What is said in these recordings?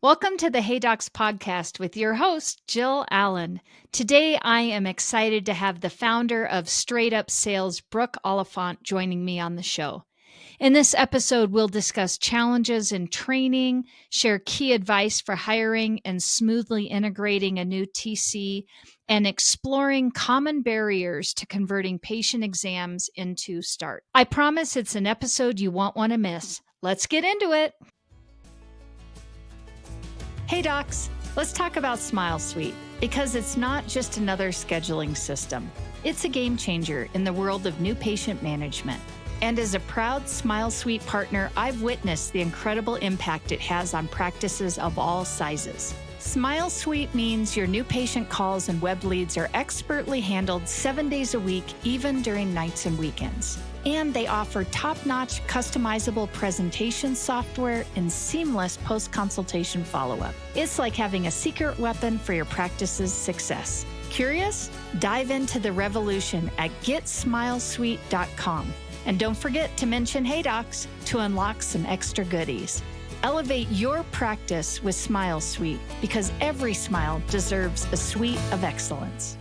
Welcome to the Hey Docs podcast with your host, Jill Allen. Today, I am excited to have the founder of Straight Up Sales, Brooke Oliphant, joining me on the show. In this episode, we'll discuss challenges in training, share key advice for hiring and smoothly integrating a new TC, and exploring common barriers to converting patient exams into START. I promise it's an episode you won't want to miss. Let's get into it. Hey docs, let's talk about Smile Suite, because it's not just another scheduling system. It's a game changer in the world of new patient management. And as a proud Smile Suite partner, I've witnessed the incredible impact it has on practices of all sizes. Smile Suite means your new patient calls and web leads are expertly handled 7 days a week, even during nights and weekends. And they offer top-notch customizable presentation software and seamless post-consultation follow-up. It's like having a secret weapon for your practice's success. Curious? Dive into the revolution at GetSmileSuite.com. And don't forget to mention Hey Docs to unlock some extra goodies. Elevate your practice with Smile Suite, because every smile deserves a suite of excellence.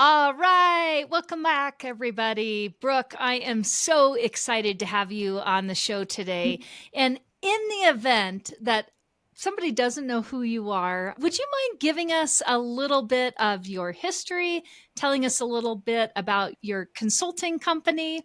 All right. Welcome back, everybody. Brooke, I am so excited to have you on the show today. And in the event that somebody doesn't know who you are, would you mind giving us a little bit of your history, telling us a little bit about your consulting company?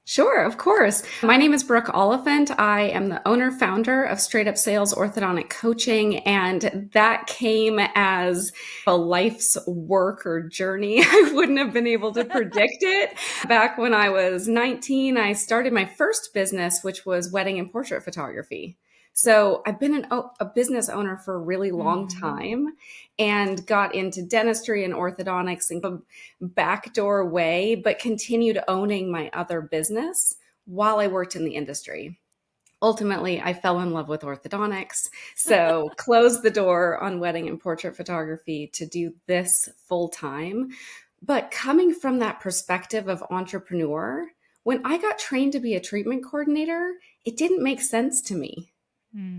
Sure, of course. My name is Brooke Oliphant. I am the owner founder of Straight Up Sales Orthodontic Coaching, and that came as a life's work or journey. I wouldn't have been able to predict it. Back when I was 19, I started my first business, which was wedding and portrait photography. So I've been a business owner for a really long time and got into dentistry and orthodontics in a backdoor way, but continued owning my other business while I worked in the industry. Ultimately, I fell in love with orthodontics, so closed the door on wedding and portrait photography to do this full time. But coming from that perspective of entrepreneur, when I got trained to be a treatment coordinator, it didn't make sense to me.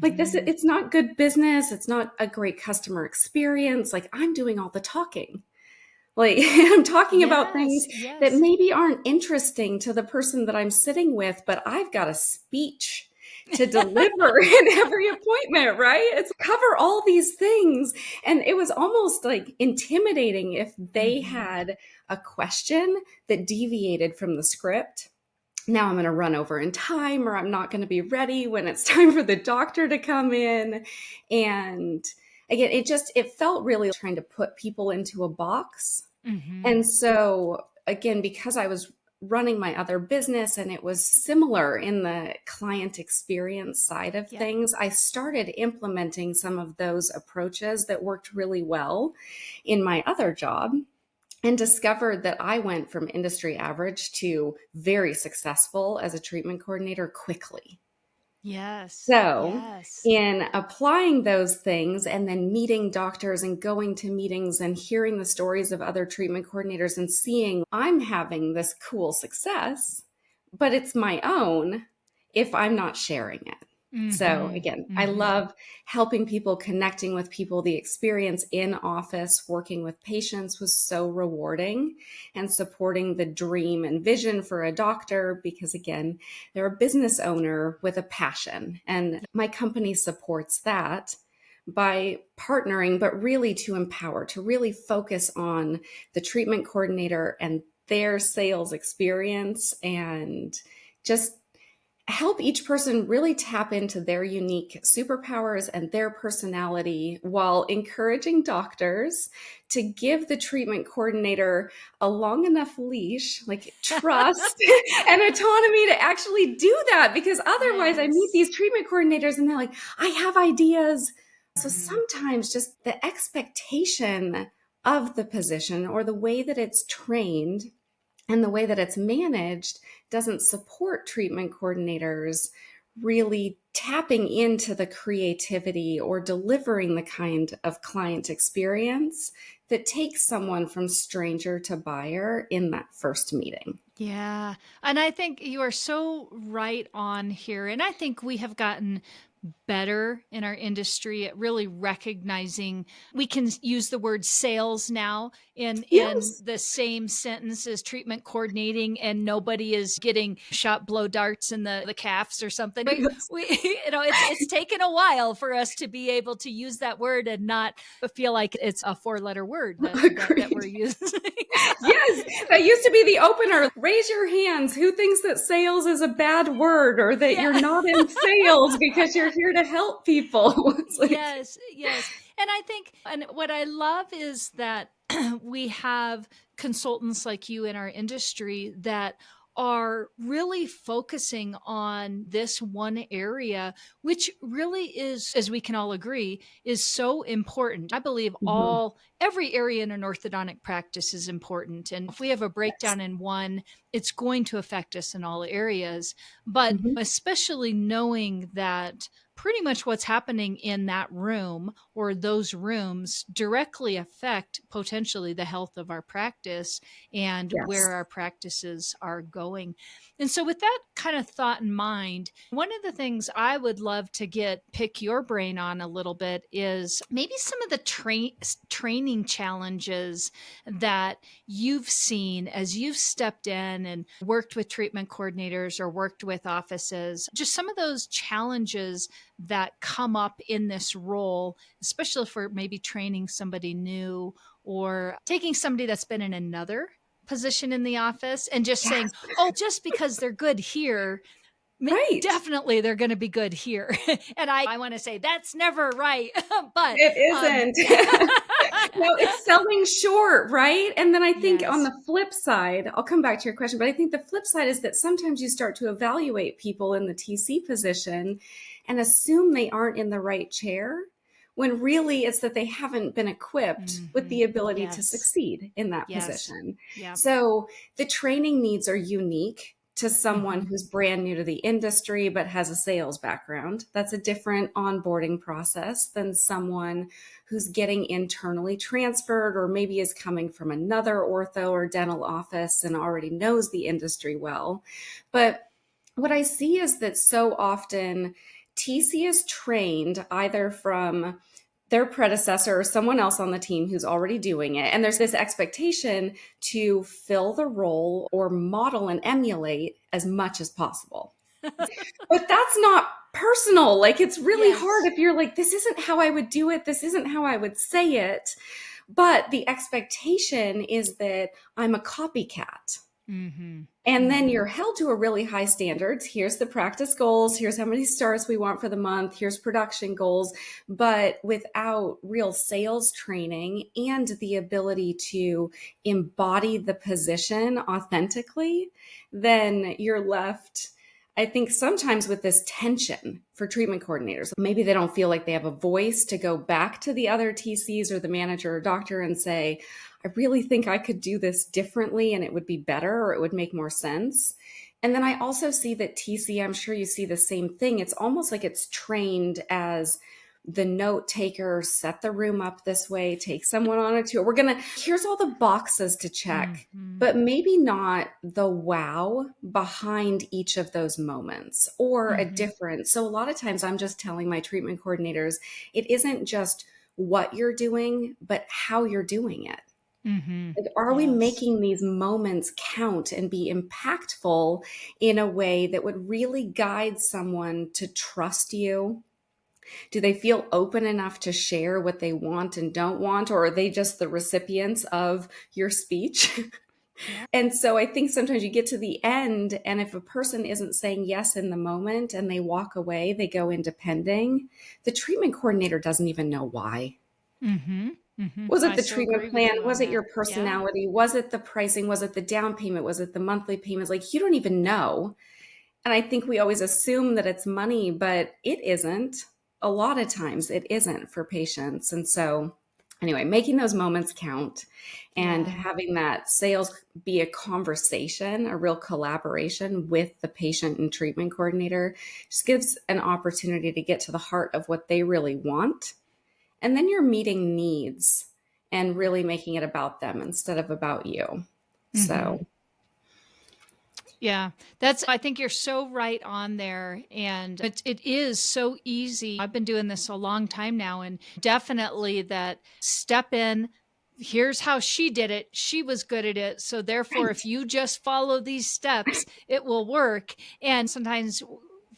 Like this, it's not good business. It's not a great customer experience. Like I'm doing all the talking. Like I'm talking about things that maybe aren't interesting to the person that I'm sitting with, but I've got a speech to deliver in every appointment, right? It's cover all these things. And it was almost like intimidating if they had a question that deviated from the script. Now I'm going to run over in time, or I'm not going to be ready when it's time for the doctor to come in. And again, it felt really trying to put people into a box. And so again, because I was running my other business and it was similar in the client experience side of things, I started implementing some of those approaches that worked really well in my other job, and discovered that I went from industry average to very successful as a treatment coordinator quickly. So in applying those things and then meeting doctors and going to meetings and hearing the stories of other treatment coordinators and seeing I'm having this cool success, but it's my own if I'm not sharing it. So again, I love helping people, connecting with people. The experience in office, working with patients was so rewarding, and supporting the dream and vision for a doctor, because again, they're a business owner with a passion, and my company supports that by partnering, but really to empower, to really focus on the treatment coordinator and their sales experience, and just help each person really tap into their unique superpowers and their personality, while encouraging doctors to give the treatment coordinator a long enough leash, like trust and autonomy to actually do that. Because otherwise I meet these treatment coordinators and they're like, I have ideas. So sometimes just the expectation of the position, or the way that it's trained and the way that it's managed, doesn't support treatment coordinators really tapping into the creativity or delivering the kind of client experience that takes someone from stranger to buyer in that first meeting. Yeah. And I think you are so right on here. And I think we have gotten better in our industry at really recognizing we can use the word sales now in Yes. the same sentence as treatment coordinating, and nobody is getting shot blow darts in the calves or something. Yes. We it's taken a while for us to be able to use that word and not feel like it's a four-letter word that we're Agreed. using. Yes, that used to be the opener. Raise your hands. Who thinks that sales is a bad word or that Yeah. you're not in sales because you're here to help people? It's like, Yes, yes. And I think, and what I love is that we have consultants like you in our industry that are really focusing on this one area, which really is, as we can all agree, is so important. I believe mhm, every area in an orthodontic practice is important. And if we have a yes. breakdown in one, it's going to affect us in all areas. But Mhm. especially knowing that pretty much what's happening in that room or those rooms directly affect potentially the health of our practice and where Yes. our practices are going. And so, with that kind of thought in mind, one of the things I would love to pick your brain on a little bit is maybe some of the training challenges that you've seen as you've stepped in and worked with treatment coordinators or worked with offices, just some of those challenges that come up in this role, especially for maybe training somebody new or taking somebody that's been in another position in the office and just saying, Yes. oh, just because they're good here, Right. definitely they're going to be good here. And I want to say that's never right. But It isn't. No, it's selling short, right? And then I think on yes. the flip side, I'll come back to your question, but I think the flip side is that sometimes you start to evaluate people in the TC position and assume they aren't in the right chair, when really it's that they haven't been equipped with Hmm. the ability to Yes. succeed in that Yes. position. Yeah. So the training needs are unique to someone Hmm. who's brand new to the industry but has a sales background. That's a different onboarding process than someone who's getting internally transferred or maybe is coming from another ortho or dental office and already knows the industry well. But what I see is that so often TC is trained either from their predecessor or someone else on the team who's already doing it. And there's this expectation to fill the role or model and emulate as much as possible. But that's not personal. Like, it's really hard Yes. if you're like, this isn't how I would do it. This isn't how I would say it. But the expectation is that I'm a copycat. Hmm. And then Hmm. you're held to a really high standards. Here's the practice goals. Here's how many starts we want for the month. Here's production goals. But without real sales training and the ability to embody the position authentically, then you're left, I think, sometimes with this tension for treatment coordinators. Maybe they don't feel like they have a voice to go back to the other TCs or the manager or doctor and say, I really think I could do this differently and it would be better or it would make more sense. And then I also see that TC, I'm sure you see the same thing. It's almost like it's trained as the note taker, set the room up this way, take someone on a tour. Here's all the boxes to check, Hmm. but maybe not the wow behind each of those moments or a Hmm. difference. So a lot of times I'm just telling my treatment coordinators, it isn't just what you're doing, but how you're doing it. Hmm. Like, are we Yes. making these moments count and be impactful in a way that would really guide someone to trust you? Do they feel open enough to share what they want and don't want, or are they just the recipients of your speech? Yeah. And so I think sometimes you get to the end, and if a person isn't saying yes in the moment and they walk away, they go independent, the treatment coordinator doesn't even know why. Hmm. Hmm. Was it I the so treatment agree with plan? you on Was it that. your Yeah. personality? Was it the pricing? Was it the down payment? Was it the monthly payments? Like, you don't even know. And I think we always assume that it's money, but it isn't. A lot of times it isn't for patients. And so anyway, making those moments count and Yeah. having that sales be a conversation, a real collaboration with the patient and treatment coordinator just gives an opportunity to get to the heart of what they really want. And then you're meeting needs and really making it about them instead of about you. Mm-hmm. So, Yeah, I think you're so right on there. And it is so easy. I've been doing this a long time now, and definitely that step in. Here's how she did it. She was good at it. So, therefore, right. if you just follow these steps, it will work. And sometimes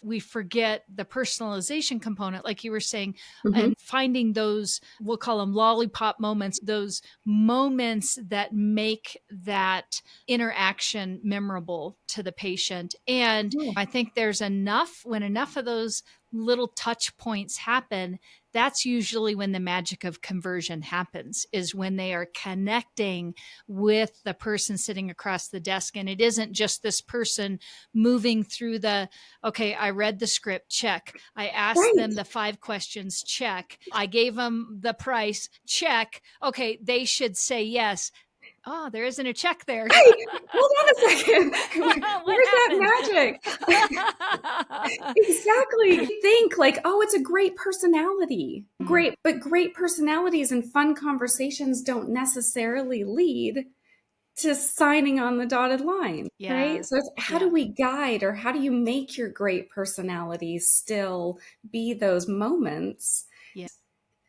we forget the personalization component, like you were saying, Mhm. and finding those, we'll call them lollipop moments, those moments that make that interaction memorable to the patient. And Yeah. I think when enough of those little touch points happen, that's usually when the magic of conversion happens, is when they are connecting with the person sitting across the desk. And it isn't just this person moving through okay, I read the script, check. I asked Right. them the 5 questions, check. I gave them the price, check. Okay, they should say yes. Oh, there isn't a check there. Hey, hold on a second. What Where's happened? that magic? Exactly. Think like, oh, it's a great personality. Great, but great personalities and fun conversations don't necessarily lead to signing on the dotted line, right? Yeah. So it's how do Yeah. we guide, or how do you make your great personality still be those moments Yeah.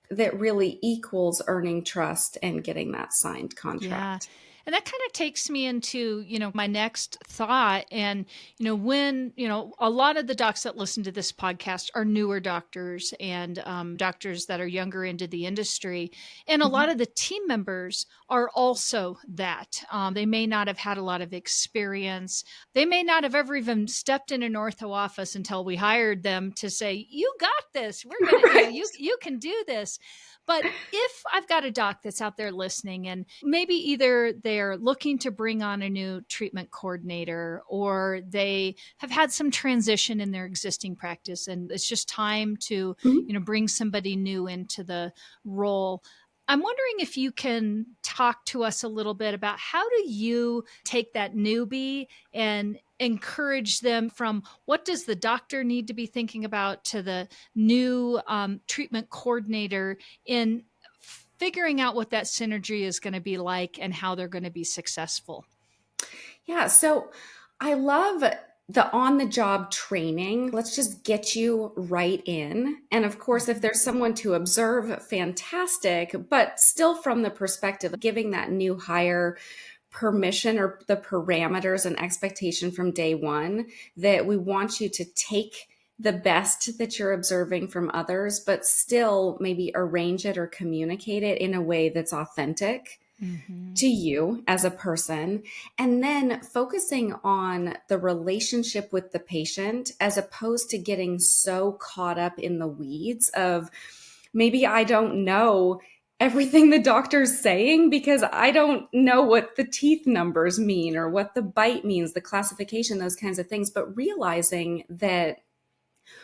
that really equals earning trust and getting that signed Yeah. contract? And that kind of takes me into, my next thought. And, when, a lot of the docs that listen to this podcast are newer doctors and doctors that are younger into the industry. And a lot Mhm. of the team members are also that. They may not have had a lot of experience. They may not have ever even stepped in an ortho office until we hired them to say, you got this. We're going to, Right. you can do this. But if I've got a doc that's out there listening, and maybe either they're looking to bring on a new treatment coordinator, or they have had some transition in their existing practice and it's just time to, Mhm. bring somebody new into the role. I'm wondering if you can talk to us a little bit about how do you take that newbie and encourage them from what does the doctor need to be thinking about to the new treatment coordinator in figuring out what that synergy is going to be like and how they're going to be successful. Yeah. So I love the on the job training. Let's just get you right in. And of course, if there's someone to observe, fantastic, but still from the perspective of giving that new hire permission or the parameters and expectation from day one that we want you to take the best that you're observing from others, but still maybe arrange it or communicate it in a way that's authentic Mm-hmm. to you as a person, and then focusing on the relationship with the patient as opposed to getting so caught up in the weeds of maybe I don't know everything the doctor's saying because I don't know what the teeth numbers mean or what the bite means, the classification, those kinds of things, but realizing that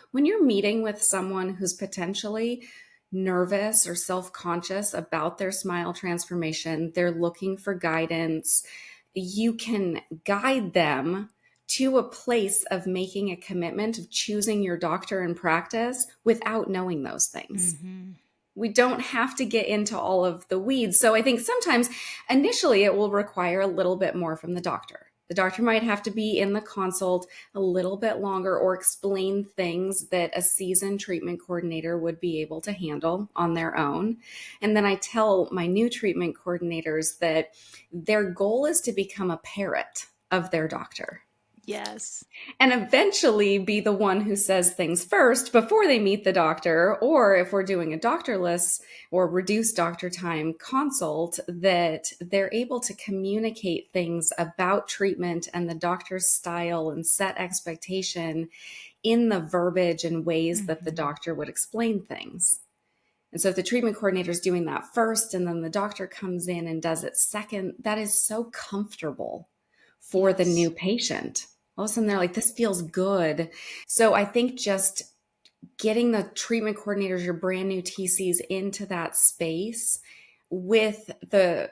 when you're meeting with someone who's potentially nervous or self conscious about their smile transformation, they're looking for guidance, you can guide them to a place of making a commitment of choosing your doctor in practice without knowing those things. Mm-hmm. We don't have to get into all of the weeds. So I think sometimes initially it will require a little bit more from the doctor. The doctor might have to be in the consult a little bit longer or explain things that a seasoned treatment coordinator would be able to handle on their own. And then I tell my new treatment coordinators that their goal is to become a parrot of their doctor Yes. and eventually be the one who says things first before they meet the doctor. Or if we're doing a doctorless or reduced doctor time consult, that they're able to communicate things about treatment and the doctor's style and set expectation in the verbiage and ways that the Mm-hmm. doctor would explain things. And so if the treatment coordinator is doing that first and then the doctor comes in and does it second, that is so comfortable for the new Yes. patient. All of a sudden they're Yeah. like, this feels good. So I think just getting the treatment coordinators, your brand new TCs into that space with the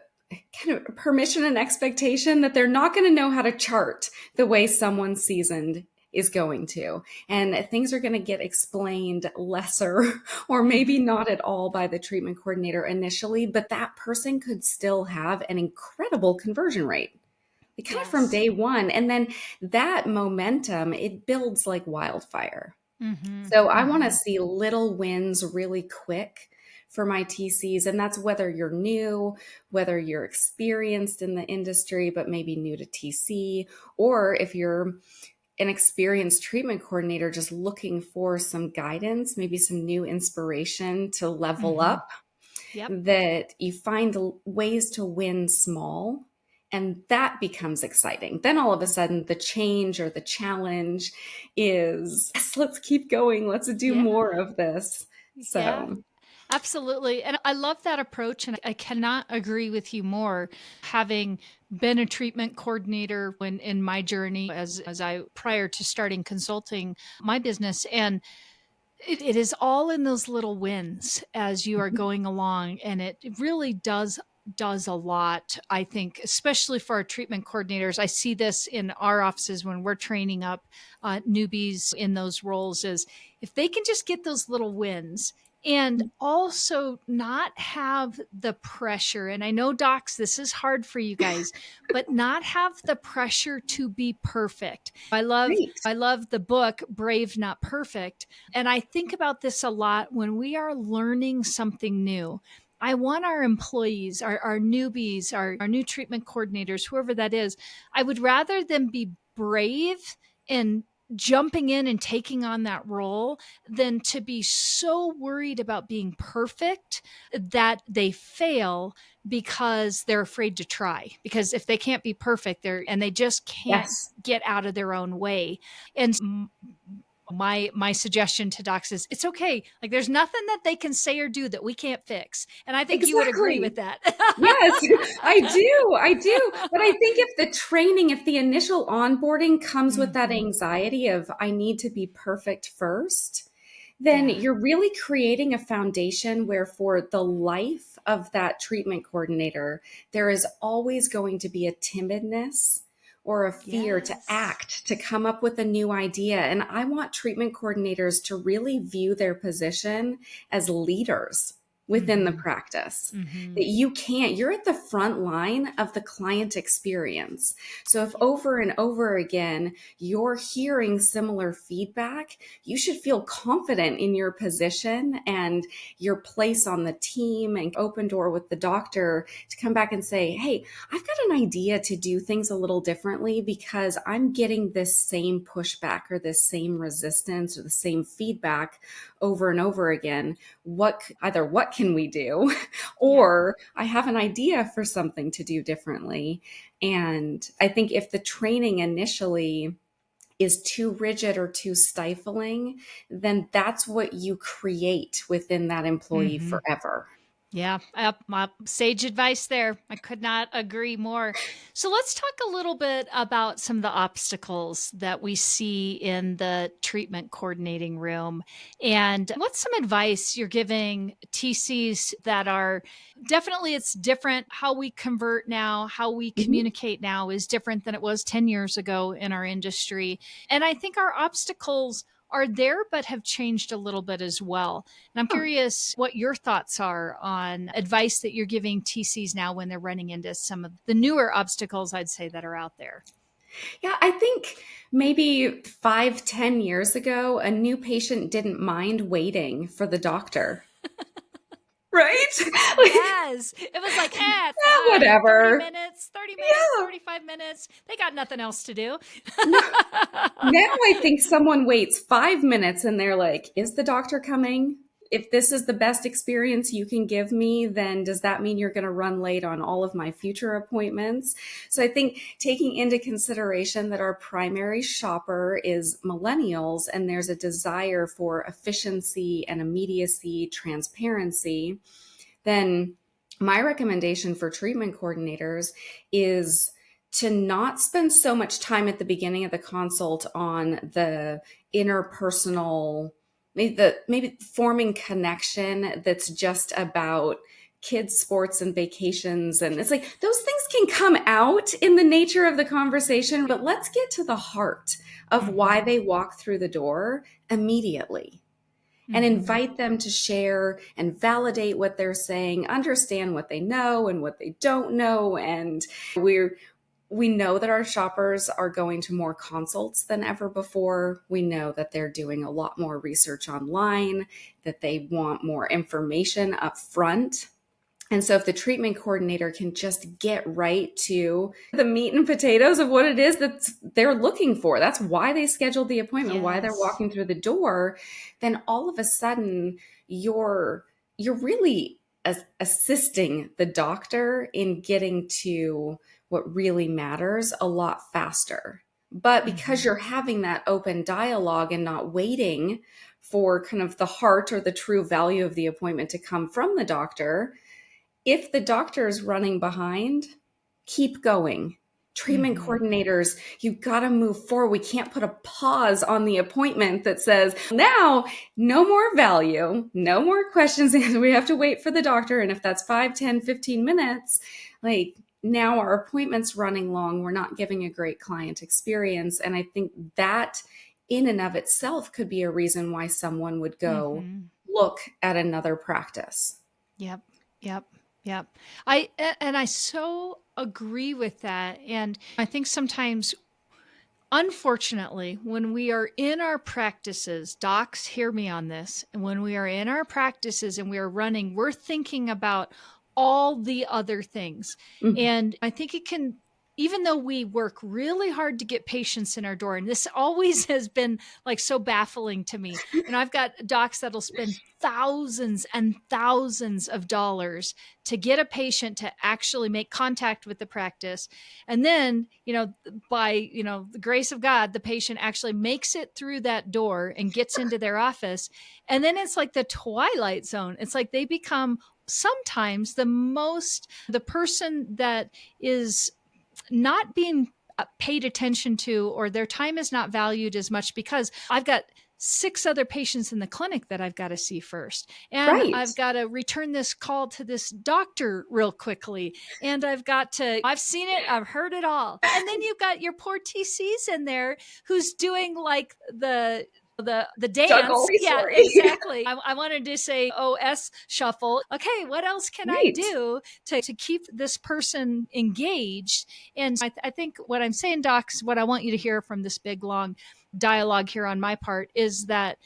kind of permission and expectation that they're not going to know how to chart the way someone seasoned is going to. And things are going to get explained lesser or maybe not at all by the treatment coordinator initially, but that person could still have an incredible conversion rate. Kind of from Yes. day one. And then that momentum, it builds like wildfire. Mm-hmm. So I want to see little wins really quick for my TCs. And that's whether you're new, whether you're experienced in the industry, but maybe new to TC, or if you're an experienced treatment coordinator just looking for some guidance, maybe some new inspiration to level up, Yep. that you find ways to win small. And that becomes exciting. Then all of a sudden, the change or the challenge is, yes, let's keep going. Let's do more of this. Yeah. So, Absolutely. And I love that approach. And I cannot agree with you more. Having been a treatment coordinator when in my journey as I prior to starting consulting my business. And it is all in those little wins as you are going along. And it really does a lot, I think, especially for our treatment coordinators. I see this in our offices when we're training up newbies in those roles, is if they can just get those little wins and also not have the pressure. And I know, docs, this is hard for you guys, but not have the pressure to be perfect. great. I love the book Brave Not Perfect, and I think about this a lot when we are learning something new. I want our employees, our newbies, our new treatment coordinators, whoever that is, I would rather them be brave and jumping in and taking on that role than to be so worried about being perfect that they fail because they're afraid to try. Because if they can't be perfect, they just can't Yes, get out of their own way. And my suggestion to docs is it's okay. Like there's nothing that they can say or do that we can't fix. And I think you would agree with exactly. that. Yes, I do. I do. But I think if the initial onboarding comes with that Mhm. anxiety of, I need to be perfect first, then Yeah. you're really creating a foundation where for the life of that treatment coordinator, there is always going to be a timidness or a fear to Yes. act, to come up with a new idea. And I want treatment coordinators to really view their position as leaders within the Mhm. practice. Mhm. That you're at the front line of the client experience. So if Yep. over and over again, you're hearing similar feedback, you should feel confident in your position and your place on the team, and open door with the doctor to come back and say, hey, I've got an idea to do things a little differently because I'm getting this same pushback or this same resistance or the same feedback over and over again. What can we do? Yep. Or I have an idea for something to do differently. And I think if the training initially is too rigid or too stifling, then that's what you create within that employee Mhm. forever. Yeah, sage advice there. I could not agree more. So let's talk a little bit about some of the obstacles that we see in the treatment coordinating room. And what's some advice you're giving TCs that are definitely, it's different. How we convert now, how we Mhm. communicate now is different than it was 10 years ago in our industry. And I think our obstacles are there, but have changed a little bit as well. And I'm curious what your thoughts are on advice that you're giving TCs now when they're running into some of the newer obstacles, I'd say, that are out there. Yeah, I think maybe 5, 10 years ago, a new patient didn't mind waiting for the doctor. Right? Like, Yes. It was like, fine, 30 whatever. minutes, 30 minutes, Yeah. 35 minutes. They got nothing else to do. No, now I think someone waits 5 minutes and they're like, is the doctor coming? If this is the best experience you can give me, then does that mean you're going to run late on all of my future appointments? So I think taking into consideration that our primary shopper is millennials and there's a desire for efficiency and immediacy, transparency, then my recommendation for treatment coordinators is to not spend so much time at the beginning of the consult on the interpersonal, maybe forming connection that's just about kids' sports and vacations. And it's like, those things can come out in the nature of the conversation, but let's get to the heart of why they walk through the door immediately. And invite them to share and validate what they're saying, understand what they know and what they don't know. And we know that our shoppers are going to more consults than ever before. We know that they're doing a lot more research online, that they want more information up front. And so if the treatment coordinator can just get right to the meat and potatoes of what it is that they're looking for, that's why they scheduled the appointment, why they're walking through the door, then all of a sudden you're really assisting the doctor in getting to what really matters a lot faster. But because you're having that open dialogue and not waiting for kind of the heart or the true value of the appointment to come from the doctor, if the doctor is running behind, keep going. Treatment coordinators, you've got to move forward. We can't put a pause on the appointment that says, now, no more value, no more questions. We have to wait for the doctor. And if that's 5, 10, 15 minutes, like now our appointment's running long. We're not giving a great client experience. And I think that in and of itself could be a reason why someone would go look at another practice. Yep. I so agree with that. And I think sometimes, unfortunately, when we are in our practices, docs, hear me on this, and when we are in our practices and we are running, we're thinking about all the other things. And I think it can, even though we work really hard to get patients in our door, and this always has been like so baffling to me. And I've got docs that'll spend thousands and thousands of dollars to get a patient to actually make contact with the practice. And then, by, the grace of God, the patient actually makes it through that door and gets into their office. And then it's like the twilight zone. It's like they become sometimes the person that is not being paid attention to, or their time is not valued as much because I've got 6 other patients in the clinic that I've got to see first. And I've got to return this call to this doctor real quickly. And I've seen it, I've heard it all. And then you've got your poor TCs in there who's doing like the dance. Yeah, exactly. I wanted to say OS shuffle. Okay, what else can I do to keep this person engaged? And I think what I'm saying, docs, what I want you to hear from this big, long dialogue here on my part is that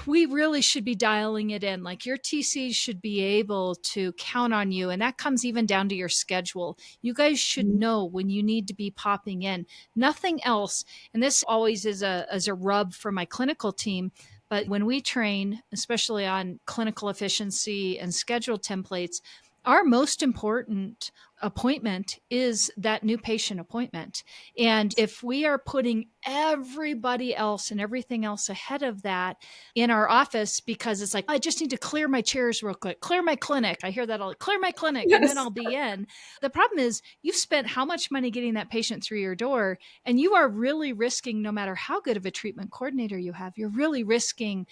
we really should be dialing it in. Like your TCs should be able to count on you. And that comes even down to your schedule. You guys should know when you need to be popping in. Nothing else. And this always is a rub for my clinical team. But when we train, especially on clinical efficiency and schedule templates, our most important appointment is that new patient appointment. And if we are putting everybody else and everything else ahead of that in our office, because it's like, I just need to clear my chairs real quick, clear my clinic. I hear that all, clear my clinic, and then I'll be in. The problem is you've spent how much money getting that patient through your door, and you are really risking, no matter how good of a treatment coordinator you have, you're really risking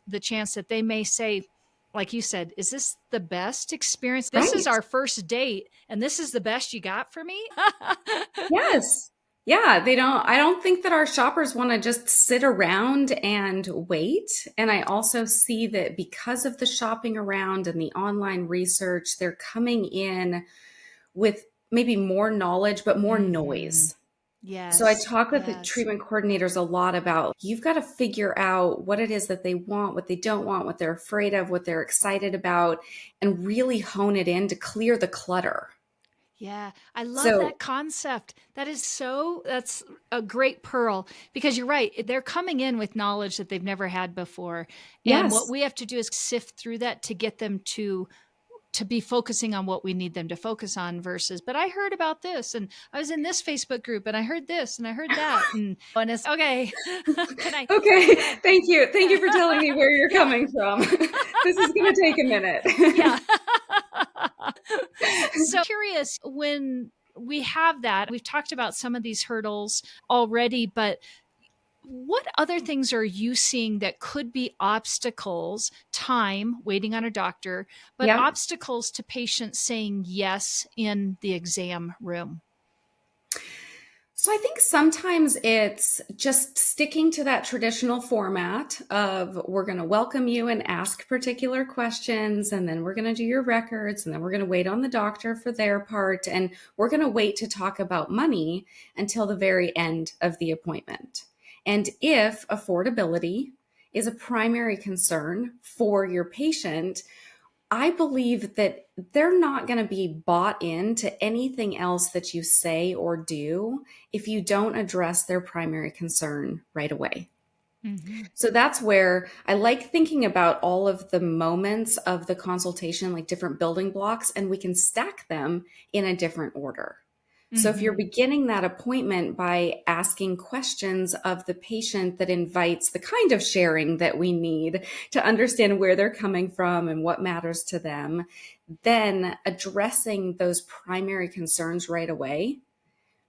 the chance that they may say, like you said, is this the best experience? This is our first date, and this is the best you got for me? Yes. Yeah, I don't think that our shoppers want to just sit around and wait. And I also see that because of the shopping around and the online research, they're coming in with maybe more knowledge, but more noise. Yes. So I talk with the treatment coordinators a lot about, you've got to figure out what it is that they want, what they don't want, what they're afraid of, what they're excited about, and really hone it in to clear the clutter. Yeah, I love that concept. That's a great pearl, because you're right. They're coming in with knowledge that they've never had before. And what we have to do is sift through that to get them to be focusing on what we need them to focus on versus, but I heard about this, and I was in this Facebook group, and I heard this, and I heard that. And it's okay. Okay. Thank you. Thank you for telling me where you're coming from. This is going to take a minute. Yeah. So curious, when we have that, we've talked about some of these hurdles already, but What other things are you seeing that could be obstacles, time, waiting on a doctor, but Yep. obstacles to patients saying yes in the exam room? So I think sometimes it's just sticking to that traditional format of we're going to welcome you and ask particular questions, and then we're going to do your records, and then we're going to wait on the doctor for their part, and we're going to wait to talk about money until the very end of the appointment. And if affordability is a primary concern for your patient, I believe that they're not going to be bought into anything else that you say or do if you don't address their primary concern right away. Mm-hmm. So that's where I like thinking about all of the moments of the consultation, like different building blocks, and we can stack them in a different order. So if you're Mm-hmm. beginning that appointment by asking questions of the patient that invites the kind of sharing that we need to understand where they're coming from and what matters to them, then addressing those primary concerns right away.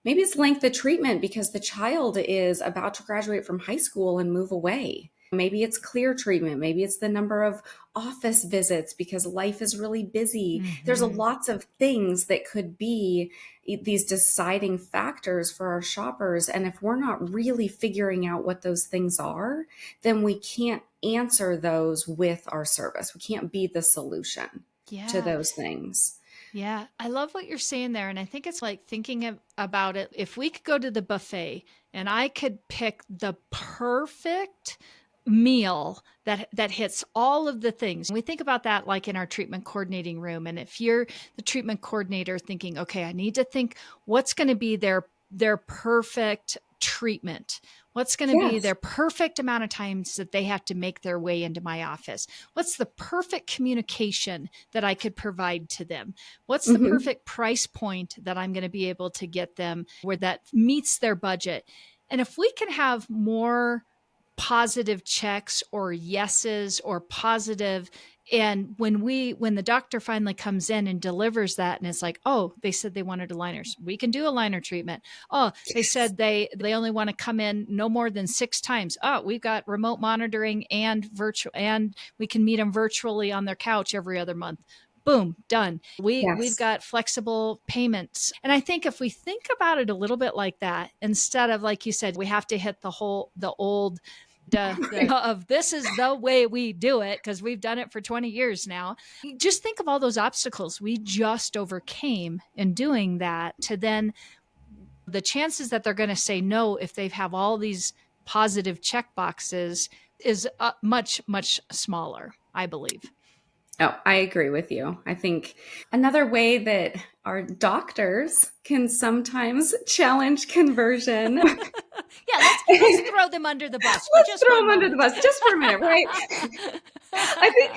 Maybe it's length of treatment because the child is about to graduate from high school and move away. Maybe it's clear treatment. Maybe it's the number of office visits because life is really busy. There's a Mm-hmm. lots of things that could be these deciding factors for our shoppers. And if we're not really figuring out what those things are, then we can't answer those with our service. We can't be the solution to Yeah. those things. Yeah, I love what you're saying there. And I think it's like thinking about it. If we could go to the buffet and I could pick the perfect meal that hits all of the things. We think about that like in our treatment coordinating room. And if you're the treatment coordinator thinking, okay, I need to think what's going to be their perfect treatment. What's going to be Yes. their perfect amount of times that they have to make their way into my office? What's the perfect communication that I could provide to them? What's the Mhm. perfect price point that I'm going to be able to get them where that meets their budget? And if we can have more positive checks or yeses or positive, and when the doctor finally comes in and delivers that and it's like, oh, they said they wanted aligners, we can do a liner treatment. Oh, they said they only want to come in no more than 6 times. Oh, we've got remote monitoring and virtual, and we can meet them virtually on their couch every other month. Boom, done. We've Yes. got flexible payments. And I think if we think about it a little bit like that, instead of, like you said, we have to hit the old of this is the way we do it because we've done it for 20 years now. Just think of all those obstacles we just overcame in doing that, to then the chances that they're going to say no if they have all these positive check boxes is much, much smaller, I believe. Oh, I agree with you. I think another way that our doctors can sometimes challenge conversion. Yeah, let's throw them under the bus for Let's just throw one them under the moment. bus just for a minute, right? I think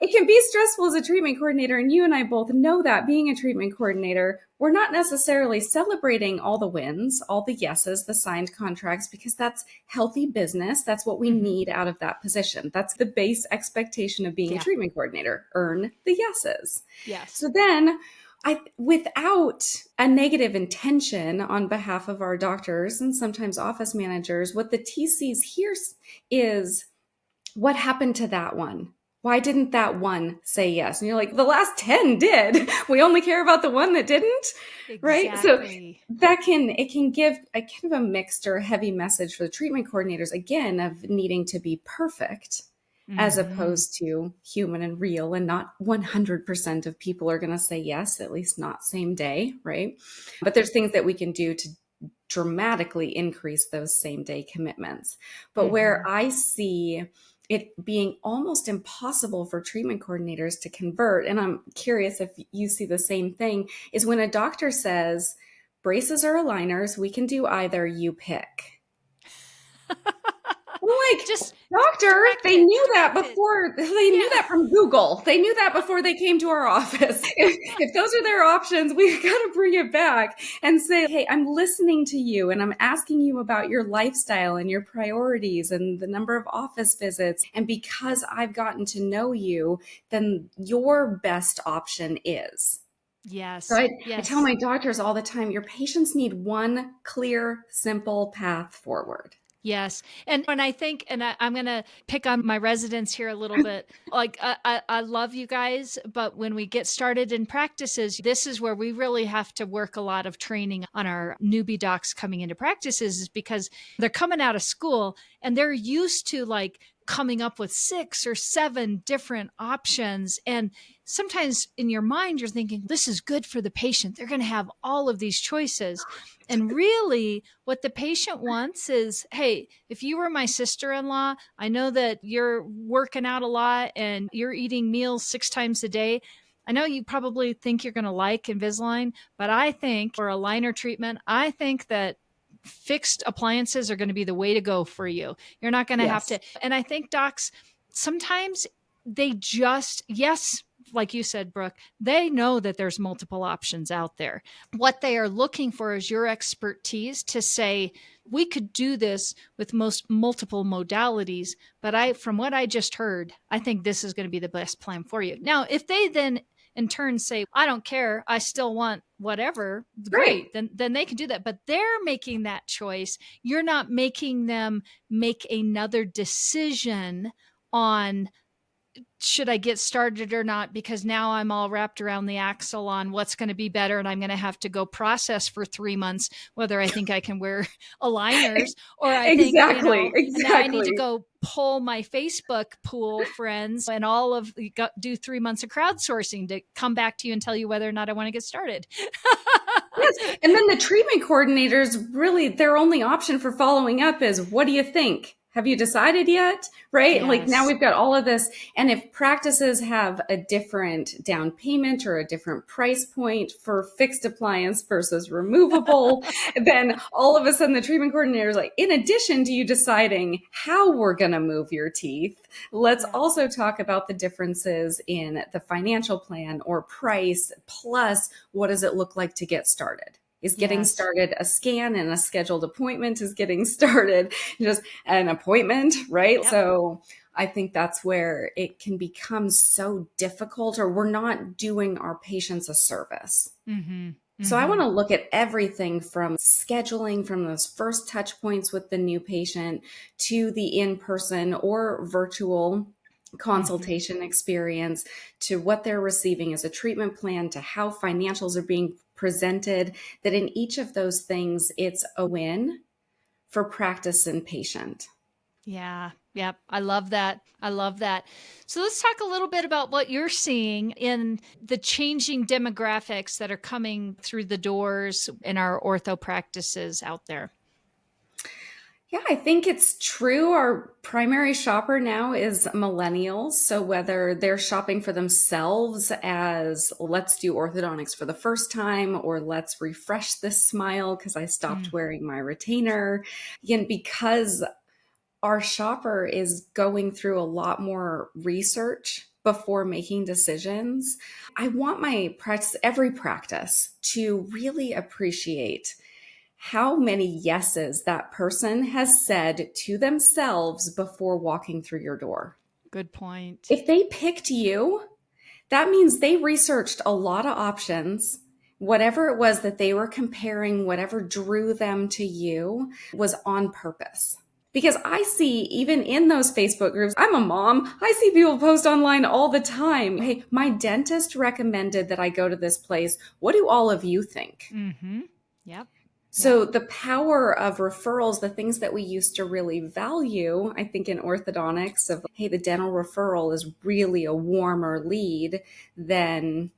it can be stressful as a treatment coordinator, and you and I both know that being a treatment coordinator, we're not necessarily celebrating all the wins, all the yeses, the signed contracts, because that's healthy business. That's what we Mm-hmm. need out of that position. That's the base expectation of being a Yeah. treatment coordinator. Earn the yeses. Yes. So then without a negative intention on behalf of our doctors and sometimes office managers, what the TCs hear is, what happened to that one? Why didn't that one say yes? And you're like, the last 10 did. We only care about the one that didn't, right? So Exactly. it can give a kind of a mixed or heavy message for the treatment coordinators, again, of needing to be perfect as Mm-hmm. opposed to human and real, and not 100% of people are going to say yes, at least not same day, right? But there's things that we can do to dramatically increase those same day commitments. But where Mm-hmm. I see it being almost impossible for treatment coordinators to convert, and I'm curious if you see the same thing, is when a doctor says, braces or aligners, we can do either, you pick. I'm like, Just doctor, direct they it. knew that Direct it. before. They knew Yeah. that from Google. They knew that before they came to our office. If those are their options, we've got to bring it back and say, hey, I'm listening to you and I'm asking you about your lifestyle and your priorities and the number of office visits. And because I've gotten to know you, then your best option is. So Yes. I tell Yes. my doctors all the time, your patients need one clear, simple path forward. Yes. And when I think, and I'm going to pick on my residents here a little bit, like I love you guys, but when we get started in practices, this is where we really have to work a lot of training on our newbie docs coming into practices, is because they're coming out of school and they're used to like coming up with 6 or 7 different options. And sometimes in your mind, you're thinking, this is good for the patient. They're going to have all of these choices. And really, what the patient wants is, hey, if you were my sister in law, I know that you're working out a lot and you're eating meals 6 times a day. I know you probably think you're going to like Invisalign, but I think for a liner treatment, I think that fixed appliances are going to be the way to go for you. You're not going to have Yes. to. And I think docs sometimes they just, yes, like you said, Brooke, they know that there's multiple options out there. What they are looking for is your expertise to say, we could do this with most multiple modalities, but from what I just heard, I think this is going to be the best plan for you. Now, if they then in turn say, I don't care, I still want whatever, Great. great, then they can do that. But they're making that choice. You're not making them make another decision on, should I get started or not? Because now I'm all wrapped around the axle on what's going to be better. And I'm going to have to go process for 3 months, whether I think I can wear aligners or I think, Exactly. and now I need to Exactly. go pull my Facebook pool friends and all of do 3 months of crowdsourcing to come back to you and tell you whether or not I want to get started. Yes. And then the treatment coordinators, really, their only option for following up is, what do you think? Have you decided yet? Right? Like now Yes. we've got all of this. And if practices have a different down payment or a different price point for fixed appliance versus removable, then all of a sudden the treatment coordinator is like, in addition to you deciding how we're going to move your teeth, let's Yeah. also talk about the differences in the financial plan or price, plus what does it look like to get started? Is getting Yes. started a scan and a scheduled appointment is getting started just an appointment, right? Yep. So I think that's where it can become so difficult, or we're not doing our patients a service. Mm-hmm. So I want Mm-hmm. to look at everything from scheduling, from those first touch points with the new patient to the in-person or virtual Mm-hmm. consultation experience, to what they're receiving as a treatment plan, to how financials are being presented, that in each of those things, it's a win for practice and patient. Yeah. Yep. I love that. I love that. So let's talk a little bit about what you're seeing in the changing demographics that are coming through the doors in our ortho practices out there. Yeah, I think it's true. Our primary shopper now is millennials. So whether they're shopping for themselves as, let's do orthodontics for the first time, or let's refresh this smile because I stopped Mm. wearing my retainer. Again, because our shopper is going through a lot more research before making decisions, I want my practice, every practice, to really appreciate how many yeses that person has said to themselves before walking through your door. Good point. If they picked you, that means they researched a lot of options. Whatever it was that they were comparing, whatever drew them to you was on purpose. Because I see, even in those Facebook groups, I'm a mom, I see people post online all the time. Hey, my dentist recommended that I go to this place. What do all of you think? Mm-hmm. Yep. Yep. So the power of referrals, the things that we used to really value, I think in orthodontics, of, hey, the dental referral is really a warmer lead than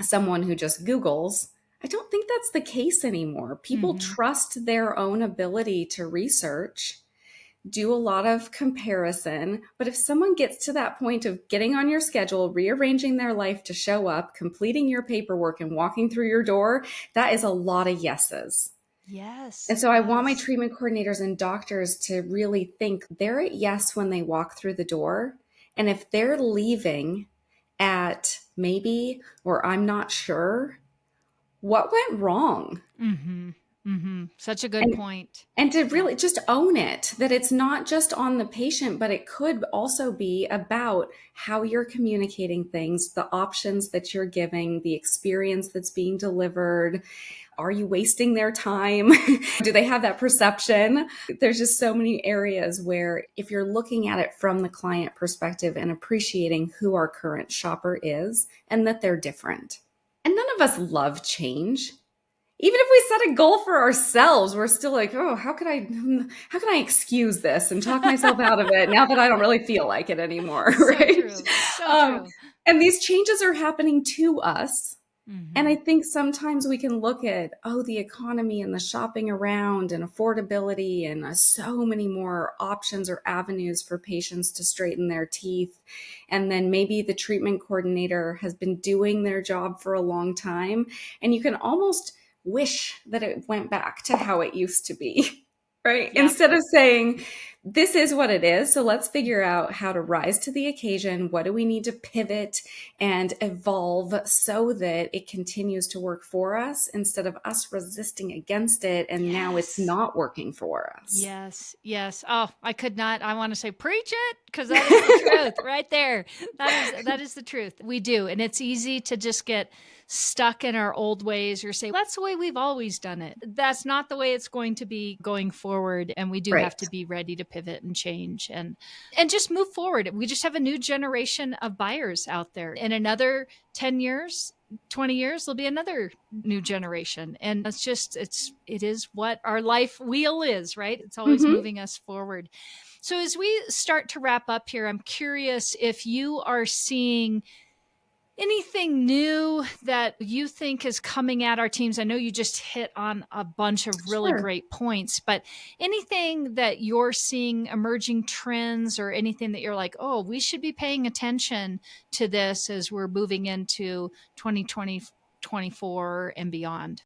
someone who just Googles. I don't think that's the case anymore. People Mm-hmm. trust their own ability to research, do a lot of comparison. But if someone gets to that point of getting on your schedule, rearranging their life to show up, completing your paperwork, and walking through your door, that is a lot of yeses. Yes. And so I want my Yes. treatment coordinators and doctors to really think they're at yes when they walk through the door. And if they're leaving at maybe or I'm not sure, what went wrong? Mm-hmm. Such a good And point. and to Yeah. really just own it, that it's not just on the patient, but it could also be about how you're communicating things, the options that you're giving, the experience that's being delivered. Are you wasting their time? Do they have that perception? There's just so many areas where if you're looking at it from the client perspective and appreciating who our current shopper is and that they're different. And none of us love change. Even if we set a goal for ourselves, we're still like, oh, how can I excuse this and talk myself out of it now that I don't really feel like it anymore, So right? true. So Um, true. and these changes are happening to us. And Hmm. I think sometimes we can look at, the economy and the shopping around and affordability and so many more options or avenues for patients to straighten their teeth. And then maybe the treatment coordinator has been doing their job for a long time. And you can almost wish that it went back to how it used to be, right? Yep. Instead of saying, this is what it is. So let's figure out how to rise to the occasion. What do we need to pivot and evolve so that it continues to work for us instead of us resisting against it and now it's Yes. not working for us? Yes, yes. Oh, I could not. I want to say preach it because that is the truth right there. That is the truth. We do, and it's easy to just get stuck in our old ways or say that's the way we've always done it. That's not the way it's going to be going forward, and we do have Right. to be ready to pivot and change and just move forward. We just have a new generation of buyers out there. In another 10 years, 20 years there'll be another new generation, and it is what our life wheel is, right? It's always Mm-hmm. moving us forward. So as we start to wrap up here, I'm curious if you are seeing anything new that you think is coming at our teams. I know you just hit on a bunch of really Sure. great points, but anything that you're seeing, emerging trends or anything that you're like, oh, we should be paying attention to this as we're moving into 2024 and beyond?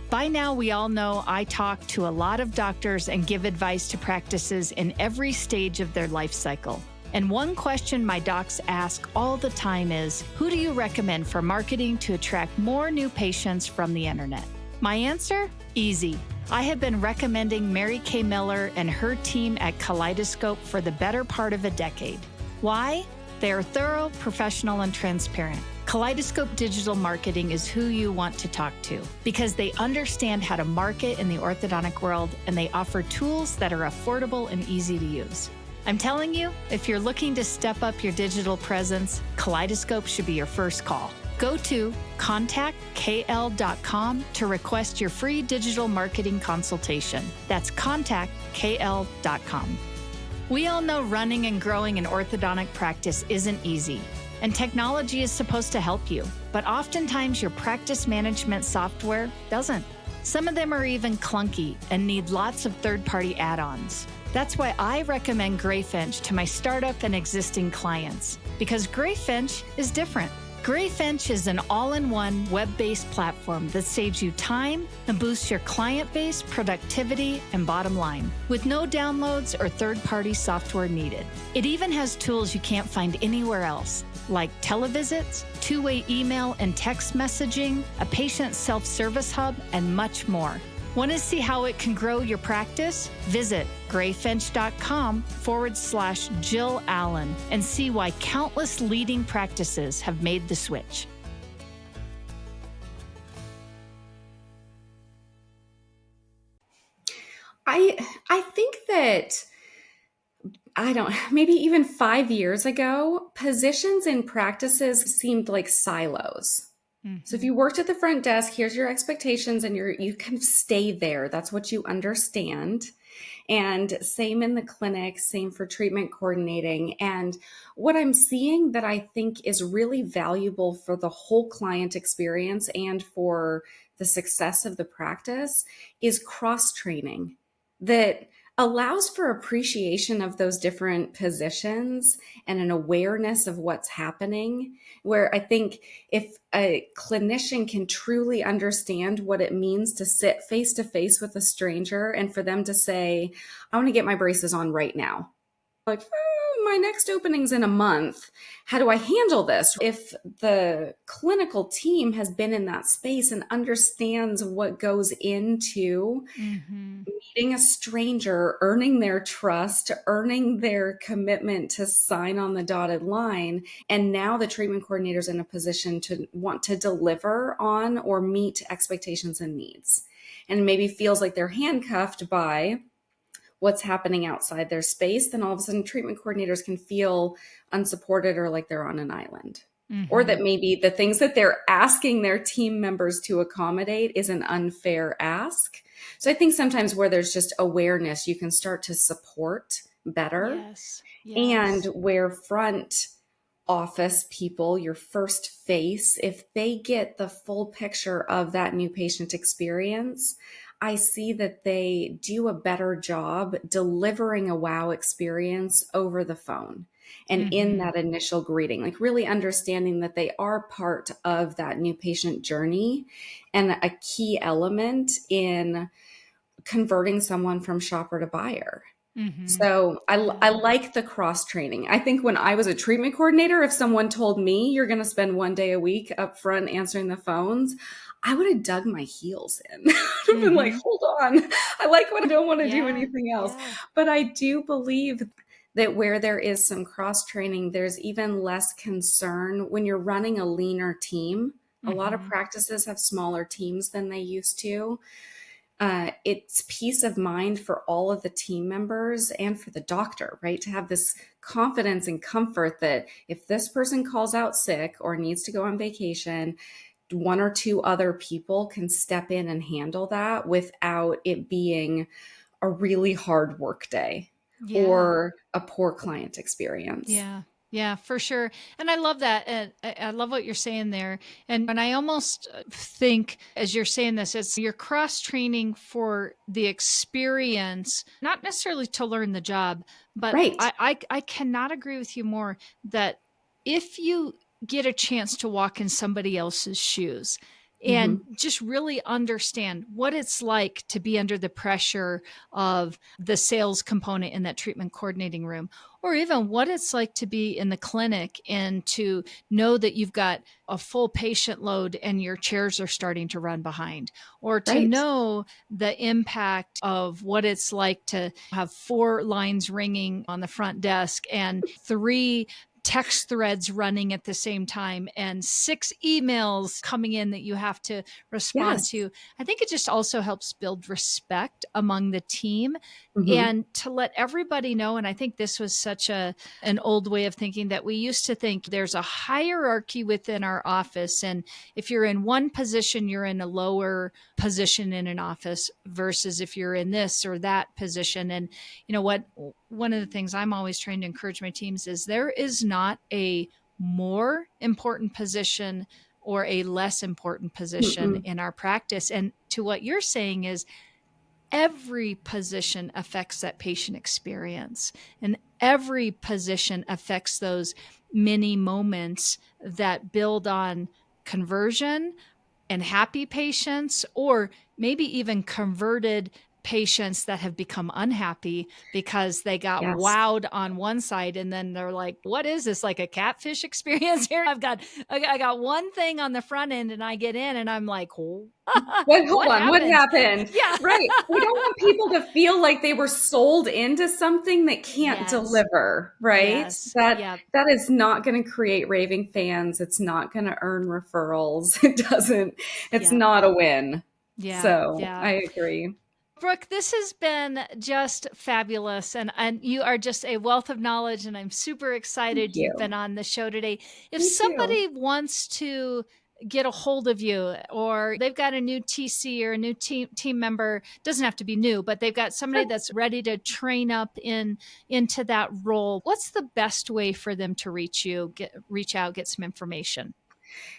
By now, we all know I talk to a lot of doctors and give advice to practices in every stage of their life cycle. And one question my docs ask all the time is, who do you recommend for marketing to attract more new patients from the internet? My answer? Easy. I have been recommending Mary Kay Miller and her team at Kaleidoscope for the better part of a decade. Why? They are thorough, professional, and transparent. Kaleidoscope Digital Marketing is who you want to talk to because they understand how to market in the orthodontic world and they offer tools that are affordable and easy to use. I'm telling you, if you're looking to step up your digital presence, Kaleidoscope should be your first call. Go to contactkl.com to request your free digital marketing consultation. That's contactkl.com. We all know running and growing an orthodontic practice isn't easy, and technology is supposed to help you, but oftentimes your practice management software doesn't. Some of them are even clunky and need lots of third-party add-ons. That's why I recommend Greyfinch to my startup and existing clients, because Greyfinch is different. Greyfinch is an all-in-one web-based platform that saves you time and boosts your client base, productivity, and bottom line, with no downloads or third-party software needed. It even has tools you can't find anywhere else, like televisits, two-way email and text messaging, a patient self-service hub, and much more. Want to see how it can grow your practice? Visit greyfinch.com/Jill Allen and see why countless leading practices have made the switch. I think that maybe even 5 years ago, positions in practices seemed like silos. So if Mm-hmm. you worked at the front desk, here's your expectations and you kind of stay there. That's what you understand. And same in the clinic, same for treatment coordinating. And what I'm seeing that I think is really valuable for the whole client experience and for the success of the practice is cross training that allows for appreciation of those different positions and an awareness of what's happening. Where I think if a clinician can truly understand what it means to sit face to face with a stranger and for them to say, I want to get my braces on right now. Like, my next opening's in a month. How do I handle this? If the clinical team has been in that space and understands what goes into meeting a stranger, earning their trust, earning their commitment to sign on the dotted line, and now the treatment coordinator's in a position to want to deliver on or meet expectations and needs, and maybe feels like they're handcuffed by what's happening outside their space, then all of a sudden treatment coordinators can feel unsupported or like they're on an island. Or that maybe the things that they're asking their team members to accommodate is an unfair ask. So I think sometimes where there's just awareness, you can start to support better. Yes. And where front office people, your first face, if they get the full picture of that new patient experience, I see that they do a better job delivering a wow experience over the phone and in that initial greeting, like really understanding that they are part of that new patient journey and a key element in converting someone from shopper to buyer. So I like the cross training. I think when I was a treatment coordinator, if someone told me you're going to spend one day a week up front answering the phones, I would have dug my heels in. I've been like, hold on. I like what I don't want to do anything else. But I do believe that where there is some cross training, there's even less concern when you're running a leaner team. A lot of practices have smaller teams than they used to. It's peace of mind for all of the team members and for the doctor, right? To have this confidence and comfort that if this person calls out sick or needs to go on vacation, one or two other people can step in and handle that without it being a really hard work day or a poor client experience. Yeah, for sure. And I love that. And I love what you're saying there. And I almost think as you're saying this, it's you're cross training for the experience, not necessarily to learn the job, but Right. I cannot agree with you more that if you get a chance to walk in somebody else's shoes and just really understand what it's like to be under the pressure of the sales component in that treatment coordinating room, or even what it's like to be in the clinic and to know that you've got a full patient load and your chairs are starting to run behind, or to know the impact of what it's like to have 4 lines ringing on the front desk and 3 text threads running at the same time and 6 emails coming in that you have to respond to. I think it just also helps build respect among the team and to let everybody know. And I think this was such an old way of thinking that we used to think there's a hierarchy within our office. And if you're in one position, you're in a lower position in an office versus if you're in this or that position. And you know what? One of the things I'm always trying to encourage my teams is there is not a more important position or a less important position in our practice. And to what you're saying is every position affects that patient experience, and every position affects those mini moments that build on conversion and happy patients, or maybe even converted patients that have become unhappy because they got wowed on one side and then they're like, what is this, like a catfish experience here? I got one thing on the front end and I get in and I'm like, oh, hold on, what happened? Right. We don't want people to feel like they were sold into something that can't deliver, right? That is not going to create raving fans. It's not going to earn referrals. It's not a win. I agree. Brooke, this has been just fabulous. And you are just a wealth of knowledge. And I'm super excited you've been on the show today. If somebody wants to get a hold of you, or they've got a new TC or a new team member, doesn't have to be new, but they've got somebody that's ready to train up into that role, what's the best way for them to reach out, get some information?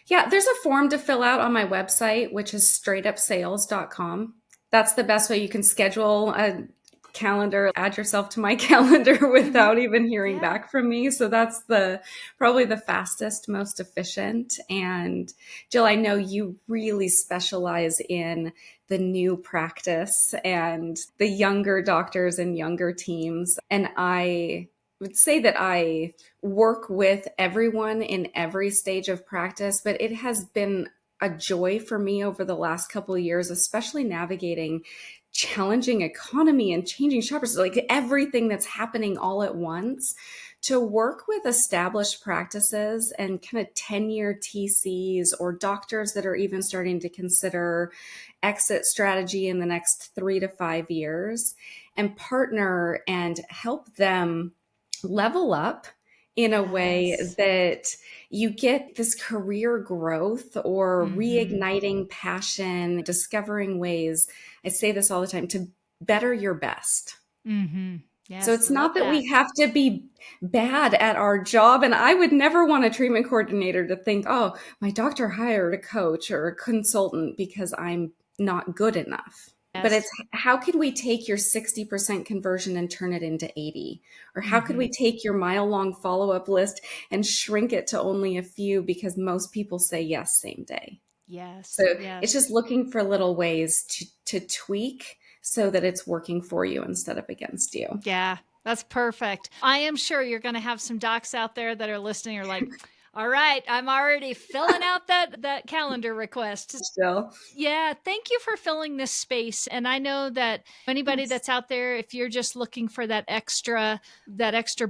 Yeah, there's a form to fill out on my website, which is straightupsales.com. That's the best way. You can schedule a calendar, add yourself to my calendar without even hearing back from me. So that's probably the fastest, most efficient. And Jill, I know you really specialize in the new practice and the younger doctors and younger teams. And I would say that I work with everyone in every stage of practice, but it has been a joy for me over the last couple of years, especially navigating challenging economy and changing shoppers, like everything that's happening all at once, to work with established practices and kind of 10-year TCs or doctors that are even starting to consider exit strategy in the next 3 to 5 years, and partner and help them level up in a way Yes. that you get this career growth or Mm-hmm. reigniting passion, discovering ways, I say this all the time, to better your best. Mm-hmm. So Yes, it's love not that that. we have to be bad at our job. And I would never want a treatment coordinator to think, oh, my doctor hired a coach or a consultant because I'm not good enough. But Yes. it's how could we take your 60% conversion and turn it into 80? Or how could Mm-hmm. we take your mile-long follow-up list and shrink it to only a few because most people say yes same day? So Yes. it's Yes. just looking for little ways to tweak so that it's working for you instead of against you. Yeah, that's perfect. I am sure you're going to have some docs out there that are listening are like, all right, I'm already filling out that calendar request. Still. Yeah, thank you for filling this space. And I know that anybody Yes. that's out there, if you're just looking for that extra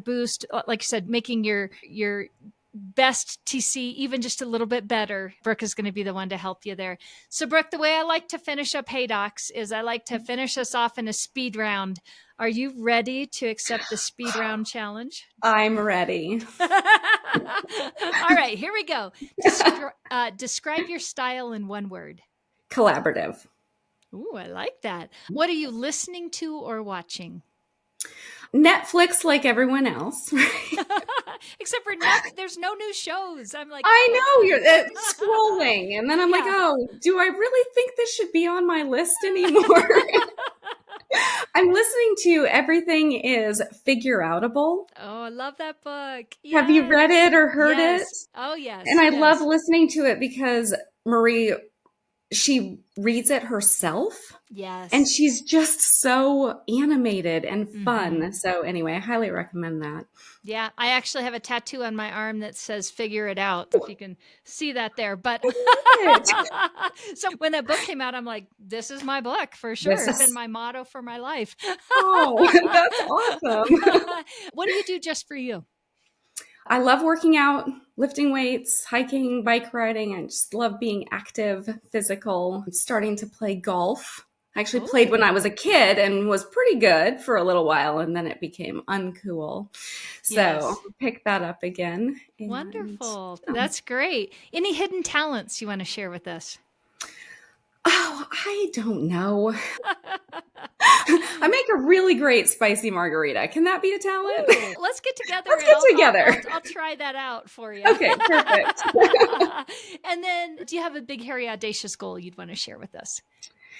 boost, like you said, making your best TC even just a little bit better, Brooke is going to be the one to help you there. So, Brooke, the way I like to finish up Hey Docs is I like to finish us off in a speed round. Are you ready to accept the speed round challenge? I'm ready. All right, here we go. Describe your style in one word. Collaborative. Ooh, I like that. What are you listening to or watching? Netflix, like everyone else. Except for nothing, there's no new shows. I'm like, I come know on. you're scrolling, and then I'm like, Yeah. oh, do I really think this should be on my list anymore? I'm listening to Everything is Figure Outable. Oh, I love that book. Have you read Yes. it or heard it? Yes. Oh, And yes. I love Yes. listening to it because Marie, she reads it herself. And Yes. she's just so animated and Mm-hmm. fun. So anyway, I highly recommend that. Yeah, I actually have a tattoo on my arm that says "Figure It Out." If you can see that there, but It. so when that book came out, I'm like, "This is my book for sure." This It's been is, my motto for my life. oh, that's awesome. What do you do just for you? I love working out, lifting weights, hiking, bike riding. I just love being active, physical. I'm starting to play golf. I actually played when Oh, I was a kid and was pretty good for a little while, and then it became uncool. So yes. pick that up again. And Wonderful. That's great. Any hidden talents you want to share with us? oh, I don't know. I make a really great spicy margarita. Can that be a talent? Ooh, let's get together Let's and get I'll, I'll I'll together. I'll try that out for you. Okay, perfect. And then, do you have a big, hairy, audacious goal you'd want to share with us?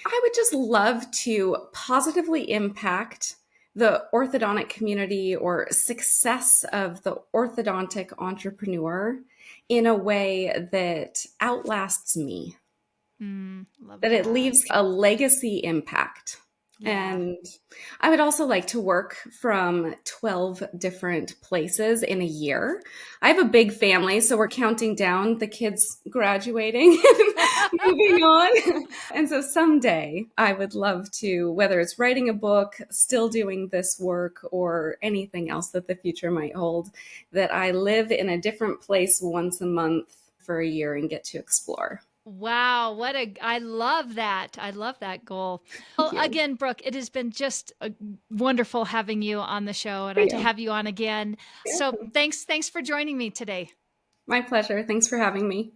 I would just love to positively impact the orthodontic community or success of the orthodontic entrepreneur in a way that outlasts me, Love that it that. leaves a legacy impact. Yeah. And I would also like to work from 12 different places in a year. I have a big family, so we're counting down the kids graduating and moving on. And so someday I would love to, whether it's writing a book, still doing this work, or anything else that the future might hold, that I live in a different place once a month for a year and get to explore. Wow, I love that. I love that goal. Well, Thank you. again, Brooke, it has been just wonderful having you on the show and For to you. have you on again. So Yeah. thanks for joining me today. My pleasure. Thanks for having me.